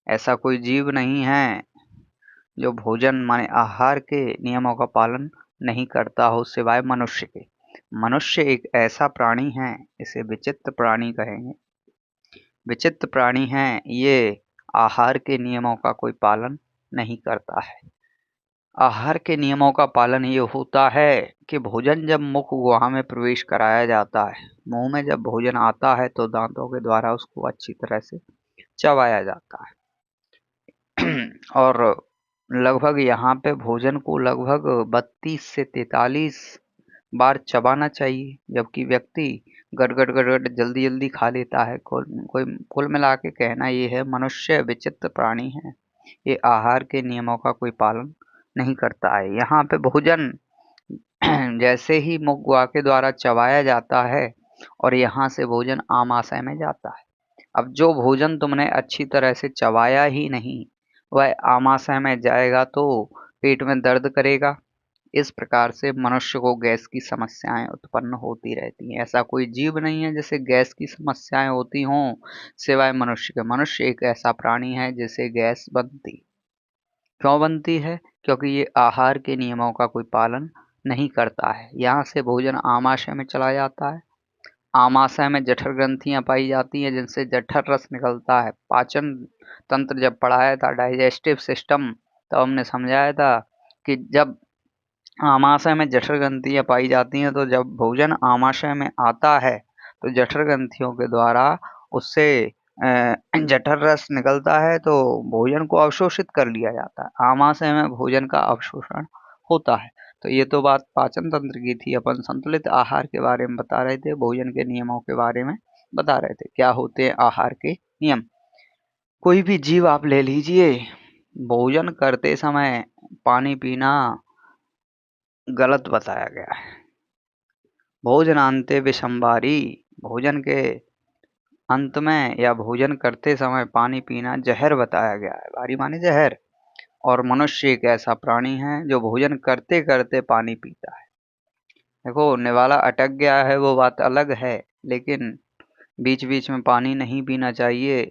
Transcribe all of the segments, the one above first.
ऐसा कोई जीव नहीं है जो भोजन माने आहार के नियमों का पालन नहीं करता हो सिवाय मनुष्य के। मनुष्य एक ऐसा प्राणी है, इसे विचित्र प्राणी कहेंगे। विचित्र प्राणी है ये, आहार के नियमों का कोई पालन नहीं करता है। आहार के नियमों का पालन ये होता है कि भोजन जब मुख गुहा में प्रवेश कराया जाता है, मुंह में जब भोजन आता है तो दांतों के द्वारा उसको अच्छी तरह से चबाया जाता है। और लगभग यहाँ पे भोजन को लगभग 32 से 43 बार चबाना चाहिए, जबकि व्यक्ति गड़गड़ गड़गड़ जल्दी जल्दी खा लेता है। कुल मिला के कहना ये है, मनुष्य विचित्र प्राणी है, ये आहार के नियमों का कोई पालन नहीं करता है। यहाँ पे भोजन जैसे ही मुख गुहा के द्वारा चबाया जाता है और यहाँ से भोजन आमाशय में जाता है। अब जो भोजन तुमने अच्छी तरह से चबाया ही नहीं, वह आमाशय में जाएगा तो पेट में दर्द करेगा। इस प्रकार से मनुष्य को गैस की समस्याएं उत्पन्न होती रहती हैं। ऐसा कोई जीव नहीं है जिसे गैस की समस्याएं होती हों सिवाय मनुष्य के। मनुष्य एक ऐसा प्राणी है जिसे गैस बनती। क्यों बनती है? क्योंकि ये आहार के नियमों का कोई पालन नहीं करता है। यहाँ से भोजन आमाशय में चला जाता है। आमाशय में जठर ग्रंथियां पाई जाती हैं जिनसे जठर रस निकलता है। पाचन तंत्र जब पढ़ाया था, डाइजेस्टिव सिस्टम, तो हमने समझाया था कि जब आमाशय में जठर ग्रंथियां पाई जाती हैं तो जब भोजन आमाशय में आता है तो जठर ग्रंथियों के द्वारा उससे जठर रस निकलता है, तो भोजन को अवशोषित कर लिया जाता है। आमाशय में भोजन का अवशोषण होता है। तो ये तो बात पाचन तंत्र की थी। अपन संतुलित आहार के बारे में बता रहे थे, भोजन के नियमों के बारे में बता रहे थे। क्या होते हैं आहार के नियम? कोई भी जीव आप ले लीजिए, भोजन करते समय पानी पीना गलत बताया गया है। भोजनान्ते विषमवारी, भोजन के अंत में या भोजन करते समय पानी पीना जहर बताया गया है। वारी माने जहर। और मनुष्य एक ऐसा प्राणी है जो भोजन करते करते पानी पीता है। देखो, निवाला अटक गया है वो बात अलग है, लेकिन बीच बीच में पानी नहीं पीना चाहिए।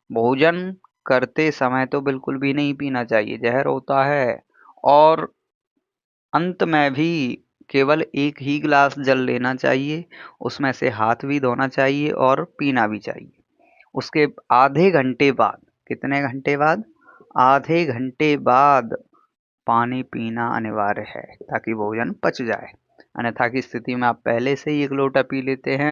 भोजन करते समय तो बिल्कुल भी नहीं पीना चाहिए, जहर होता है। और अंत में भी केवल एक ही गिलास जल लेना चाहिए, उसमें से हाथ भी धोना चाहिए और पीना भी चाहिए। उसके आधे घंटे बाद, कितने घंटे बाद? आधे घंटे बाद पानी पीना अनिवार्य है ताकि भोजन पच जाए। अन्यथा की स्थिति में आप पहले से ही एक लोटा पी लेते हैं